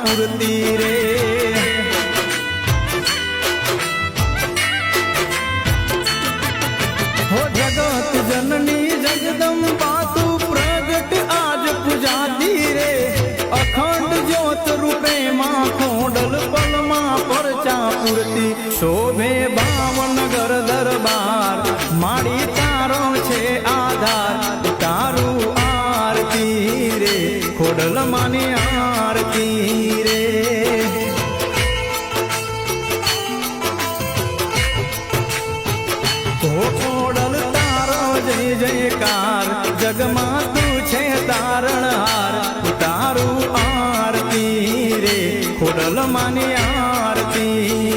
પૂરતી રે હો જગત જનની જગદંબા તું પ્રગટ આજ પૂજાતી રે અખંડ જ્યોત રૂપે માં ખોડલ પલમાં પરચા પૂરતી શોભે 52 ઘર દરબાર માડી તારો છે આધાર તારું આરતી રે ખોડલ માની આરતી રે ખોડલ તારો જય જયકાર જગમાં તું છે તારણહાર તારું આરતી રે ખોડલ માની આરતી